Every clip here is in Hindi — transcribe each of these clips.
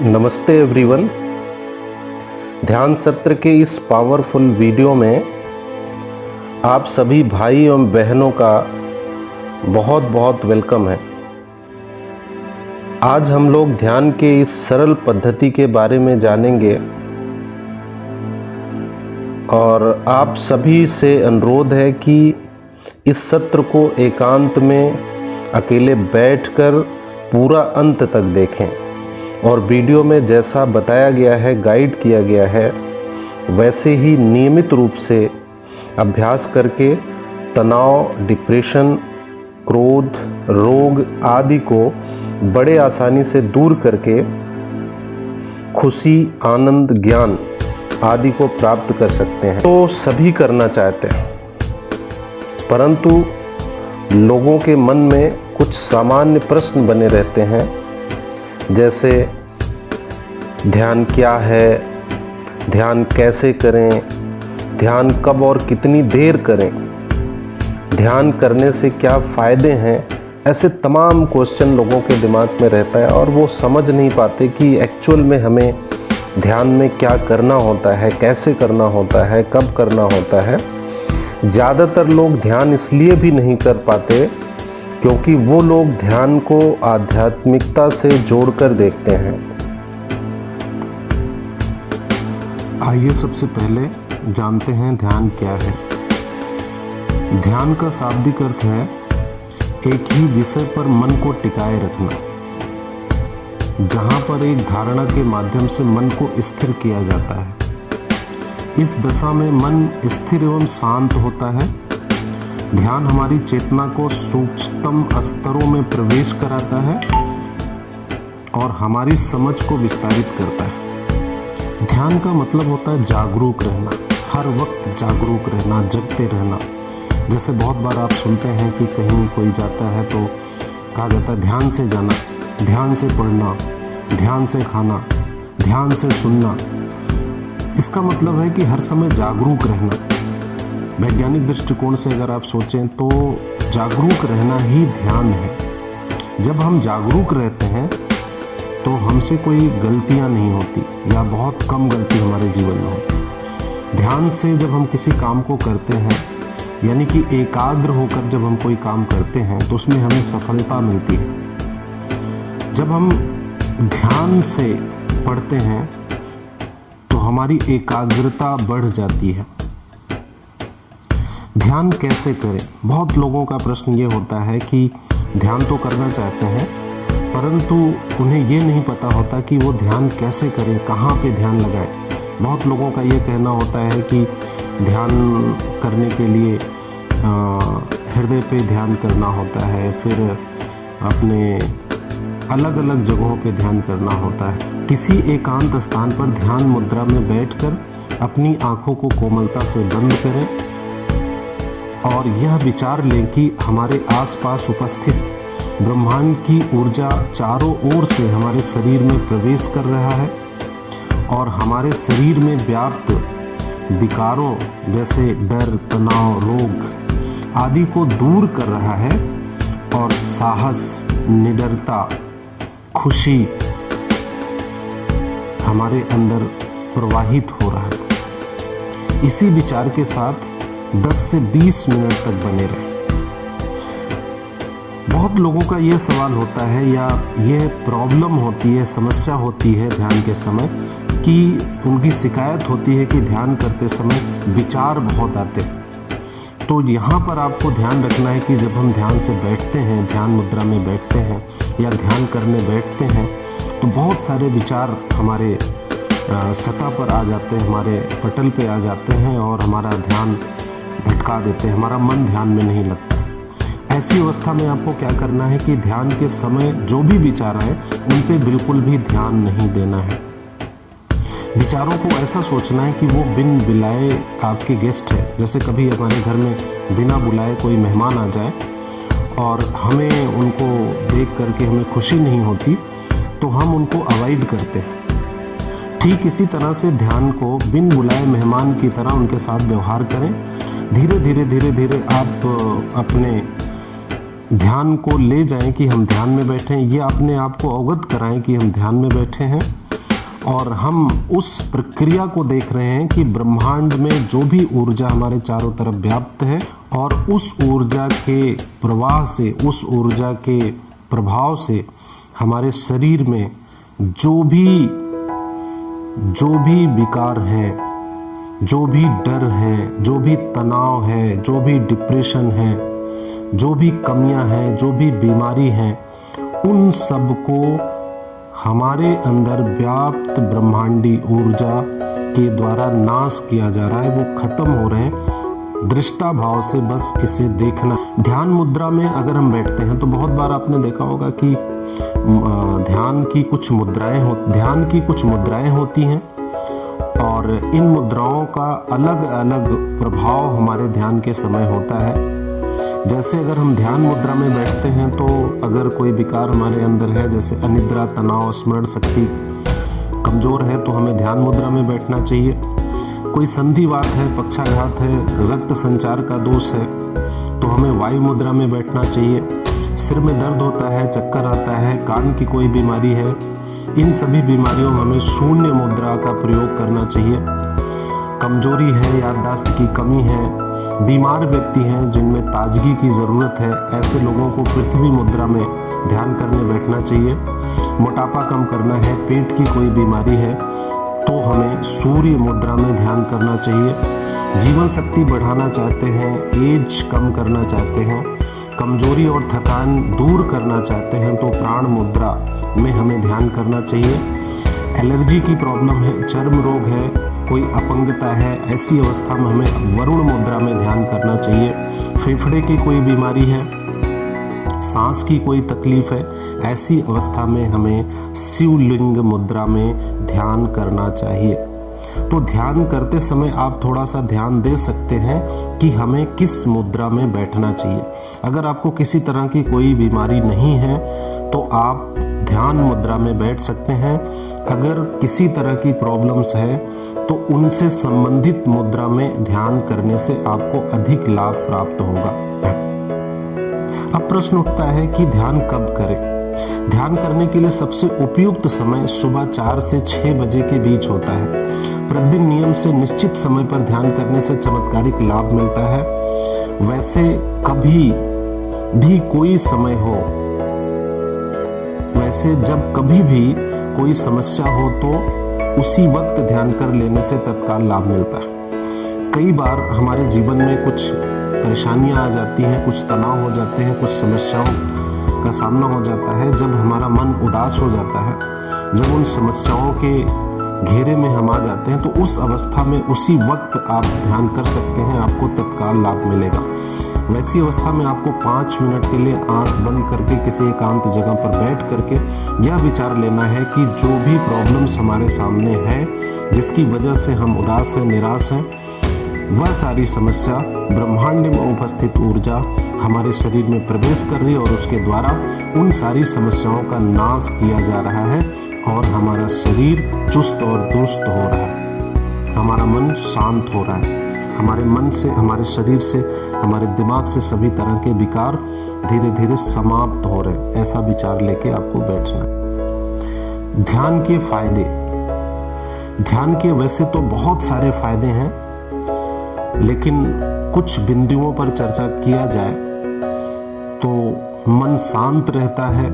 नमस्ते एवरीवन। ध्यान सत्र के इस पावरफुल वीडियो में आप सभी भाई एवं बहनों का बहुत बहुत वेलकम है। आज हम लोग ध्यान के इस सरल पद्धति के बारे में जानेंगे और आप सभी से अनुरोध है कि इस सत्र को एकांत में अकेले बैठकर पूरा अंत तक देखें और वीडियो में जैसा बताया गया है, गाइड किया गया है, वैसे ही नियमित रूप से अभ्यास करके तनाव, डिप्रेशन, क्रोध, रोग आदि को बड़े आसानी से दूर करके खुशी, आनंद, ज्ञान आदि को प्राप्त कर सकते हैं। तो सभी करना चाहते हैं, परंतु लोगों के मन में कुछ सामान्य प्रश्न बने रहते हैं, जैसे ध्यान क्या है, ध्यान कैसे करें, ध्यान कब और कितनी देर करें, ध्यान करने से क्या फ़ायदे हैं। ऐसे तमाम क्वेश्चन लोगों के दिमाग में रहता है और वो समझ नहीं पाते कि एक्चुअल में हमें ध्यान में क्या करना होता है, कैसे करना होता है, कब करना होता है। ज़्यादातर लोग ध्यान इसलिए भी नहीं कर पाते क्योंकि वो लोग ध्यान को आध्यात्मिकता से जोड़कर देखते हैं। आइए सबसे पहले जानते हैं ध्यान क्या है। ध्यान का शाब्दिक अर्थ है एक ही विषय पर मन को टिकाए रखना, जहां पर एक धारणा के माध्यम से मन को स्थिर किया जाता है। इस दशा में मन स्थिर एवं शांत होता है। ध्यान हमारी चेतना को सूक्ष्मतम स्तरों में प्रवेश कराता है और हमारी समझ को विस्तारित करता है। ध्यान का मतलब होता है जागरूक रहना, हर वक्त जागरूक रहना, जगते रहना। जैसे बहुत बार आप सुनते हैं कि कहीं कोई जाता है तो कहा जाता है ध्यान से जाना, ध्यान से पढ़ना, ध्यान से खाना, ध्यान से सुनना। इसका मतलब है कि हर समय जागरूक रहना। वैज्ञानिक दृष्टिकोण से अगर आप सोचें तो जागरूक रहना ही ध्यान है। जब हम जागरूक रहते हैं तो हमसे कोई गलतियां नहीं होती या बहुत कम गलती हमारे जीवन में होती। ध्यान से जब हम किसी काम को करते हैं, यानी कि एकाग्र होकर जब हम कोई काम करते हैं, तो उसमें हमें सफलता मिलती है। जब हम ध्यान से पढ़ते हैं तो हमारी एकाग्रता बढ़ जाती है। ध्यान कैसे करें? बहुत लोगों का प्रश्न ये होता है कि ध्यान तो करना चाहते हैं, परंतु उन्हें ये नहीं पता होता कि वो ध्यान कैसे करें, कहाँ पे ध्यान लगाएं। बहुत लोगों का ये कहना होता है कि ध्यान करने के लिए हृदय पे ध्यान करना होता है, फिर अपने अलग अलग जगहों पे ध्यान करना होता है। किसी एकांत स्थान पर ध्यान मुद्रा में बैठकर अपनी आँखों को कोमलता से बंद करें और यह विचार लें कि हमारे आसपास उपस्थित ब्रह्मांड की ऊर्जा चारों ओर से हमारे शरीर में प्रवेश कर रहा है और हमारे शरीर में व्याप्त विकारों जैसे डर, तनाव, रोग आदि को दूर कर रहा है और साहस, निडरता, खुशी हमारे अंदर प्रवाहित हो रहा है। इसी विचार के साथ 10 से 20 मिनट तक बने रहे। बहुत लोगों का यह सवाल होता है या यह प्रॉब्लम होती है, समस्या होती है ध्यान के समय, कि उनकी शिकायत होती है कि ध्यान करते समय विचार बहुत आते हैं। तो यहाँ पर आपको ध्यान रखना है कि जब हम ध्यान से बैठते हैं, ध्यान मुद्रा में बैठते हैं या ध्यान करने बैठते हैं, तो बहुत सारे विचार हमारे सतह पर आ जाते हैं, हमारे पटल पे आ जाते हैं और हमारा ध्यान भटका देते हैं, हमारा मन ध्यान में नहीं लगता। ऐसी अवस्था में आपको क्या करना है कि ध्यान के समय जो भी विचार आए उन पे बिल्कुल भी ध्यान नहीं देना है। विचारों को ऐसा सोचना है कि वो बिन बुलाए आपके गेस्ट है। जैसे कभी हमारे घर में बिना बुलाए कोई मेहमान आ जाए और हमें उनको देख करके हमें खुशी नहीं होती, तो हम उनको अवॉइड करते हैं। ठीक इसी तरह से ध्यान को बिन बुलाए मेहमान की तरह उनके साथ व्यवहार करें। धीरे धीरे आप अपने ध्यान को ले जाएं कि हम ध्यान में बैठे हैं, ये अपने आप को अवगत कराएं कि हम ध्यान में बैठे हैं और हम उस प्रक्रिया को देख रहे हैं कि ब्रह्मांड में जो भी ऊर्जा हमारे चारों तरफ व्याप्त है और उस ऊर्जा के प्रवाह से, उस ऊर्जा के प्रभाव से हमारे शरीर में जो भी विकार है, जो भी डर है, जो भी तनाव है, जो भी डिप्रेशन है, जो भी कमियां हैं, जो भी बीमारी है, उन सब को हमारे अंदर व्याप्त ब्रह्मांडी ऊर्जा के द्वारा नाश किया जा रहा है, वो खत्म हो रहे हैं। दृष्टा भाव से बस इसे देखना। ध्यान मुद्रा में अगर हम बैठते हैं तो बहुत बार आपने देखा होगा कि ध्यान की कुछ मुद्राएं होती हैं और इन मुद्राओं का अलग अलग प्रभाव हमारे ध्यान के समय होता है। जैसे अगर हम ध्यान मुद्रा में बैठते हैं तो अगर कोई विकार हमारे अंदर है, जैसे अनिद्रा, तनाव, स्मरण शक्ति कमजोर है, तो हमें ध्यान मुद्रा में बैठना चाहिए। कोई संधिवात है, पक्षाघात है, रक्त संचार का दोष है, तो हमें वायु मुद्रा में बैठना चाहिए। सिर में दर्द होता है, चक्कर आता है, कान की कोई बीमारी है, इन सभी बीमारियों में हमें शून्य मुद्रा का प्रयोग करना चाहिए। कमजोरी है, याददाश्त की कमी है, बीमार व्यक्ति हैं जिनमें ताजगी की ज़रूरत है, ऐसे लोगों को पृथ्वी मुद्रा में ध्यान करने बैठना चाहिए। मोटापा कम करना है, पेट की कोई बीमारी है, तो हमें सूर्य मुद्रा में ध्यान करना चाहिए। जीवन शक्ति बढ़ाना चाहते हैं, एज कम करना चाहते हैं, कमजोरी और थकान दूर करना चाहते हैं, तो प्राण मुद्रा में हमें ध्यान करना चाहिए। एलर्जी की प्रॉब्लम है, चर्म रोग है, कोई अपंगता है, ऐसी अवस्था में हमें वरुण मुद्रा में ध्यान करना चाहिए। फेफड़े की कोई बीमारी है, सांस की कोई तकलीफ है, ऐसी अवस्था में हमें शिवलिंग मुद्रा में ध्यान करना चाहिए। तो ध्यान करते समय आप थोड़ा सा ध्यान दे सकते हैं कि हमें किस मुद्रा में बैठना चाहिए। अगर आपको किसी तरह की कोई बीमारी नहीं है तो आप ध्यान मुद्रा में बैठ सकते हैं। अगर किसी तरह की प्रॉब्लम्स है तो उनसे संबंधित मुद्रा में ध्यान करने से आपको अधिक लाभ प्राप्त होगा। अब प्रश्न उठता है कि ध्यान कब करें। ध्यान करने के लिए सबसे उपयुक्त समय सुबह 4 से 6 बजे के बीच होता है। प्रतिदिन नियम से निश्चित समय पर ध्यान करने से चमत्कारिक लाभ मिलता है। वैसे कभी भी कोई समय हो, वैसे जब कभी भी कोई समस्या हो तो उसी वक्त ध्यान कर लेने से तत्काल लाभ मिलता है। कई बार हमारे जीवन में कुछ परेशानियां आ जाती हैं, कुछ तनाव हो जाते हैं, कुछ समस्याओं का सामना हो जाता है। जब हमारा मन उदास हो जाता है, जब उन समस्याओं के घेरे में हम आ जाते हैं, तो उस अवस्था में उसी वक्त आप ध्यान कर सकते हैं, आपको तत्काल लाभ मिलेगा। वैसी अवस्था में आपको 5 मिनट के लिए आंख बंद करके किसी एकांत जगह पर बैठ करके यह विचार लेना है कि जो भी प्रॉब्लम्स हमारे सामने है, जिसकी वजह से हम उदास हैं, निराश हैं, वह सारी समस्या ब्रह्मांड में उपस्थित ऊर्जा हमारे शरीर में प्रवेश कर रही है और उसके द्वारा उन सारी समस्याओं का नाश किया जा रहा है और हमारा शरीर चुस्त और दुरुस्त हो रहा है, हमारा मन शांत हो रहा है, हमारे मन से, हमारे शरीर से, हमारे दिमाग से सभी तरह के विकार धीरे धीरे समाप्त हो रहे हैं। ऐसा विचार लेके आपको बैठना। ध्यान के फायदे। ध्यान के वैसे तो बहुत सारे फायदे हैं, लेकिन कुछ बिंदुओं पर चर्चा किया जाए तो मन शांत रहता है।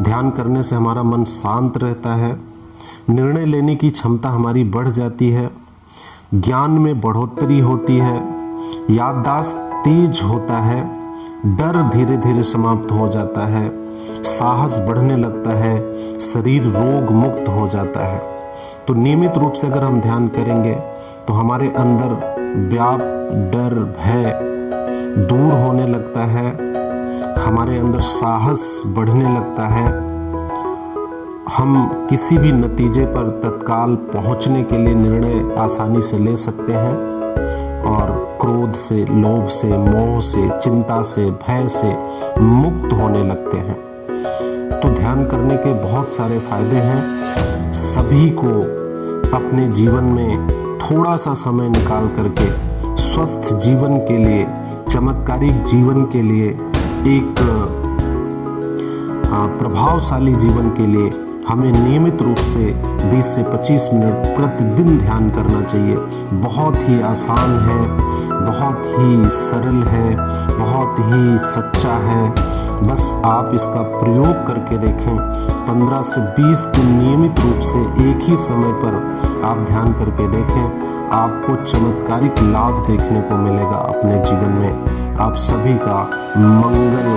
ध्यान करने से हमारा मन शांत रहता है, निर्णय लेने की क्षमता हमारी बढ़ जाती है, ज्ञान में बढ़ोतरी होती है, याददाश्त तेज होता है, डर धीरे धीरे समाप्त हो जाता है, साहस बढ़ने लगता है, शरीर रोग मुक्त हो जाता है। तो नियमित रूप से अगर हम ध्यान करेंगे तो हमारे अंदर व्याप्त डर, भय दूर होने लगता है, हमारे अंदर साहस बढ़ने लगता है, हम किसी भी नतीजे पर तत्काल पहुंचने के लिए निर्णय आसानी से ले सकते हैं और क्रोध से, लोभ से, मोह से, चिंता से, भय से मुक्त होने लगते हैं। तो ध्यान करने के बहुत सारे फायदे हैं। सभी को अपने जीवन में थोड़ा सा समय निकाल करके स्वस्थ जीवन के लिए, चमत्कारिक जीवन के लिए, एक प्रभावशाली जीवन के लिए हमें नियमित रूप से 20 से 25 मिनट प्रतिदिन ध्यान करना चाहिए। बहुत ही आसान है, बहुत ही सरल है, बहुत ही सच्चा है। बस आप इसका प्रयोग करके देखें। 15 से 20 दिन नियमित रूप से एक ही समय पर आप ध्यान करके देखें, आपको चमत्कारिक लाभ देखने को मिलेगा अपने जीवन में। आप सभी का मंगल।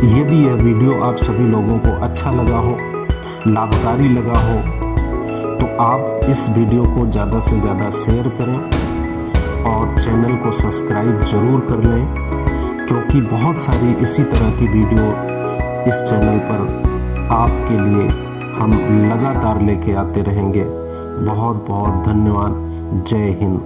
यदि यह वीडियो आप सभी लोगों को अच्छा लगा हो, लाभकारी लगा हो, तो आप इस वीडियो को ज़्यादा से ज़्यादा शेयर करें और चैनल को सब्सक्राइब जरूर कर लें, क्योंकि बहुत सारी इसी तरह की वीडियो इस चैनल पर आपके लिए हम लगातार लेके आते रहेंगे। बहुत बहुत धन्यवाद। जय हिंद।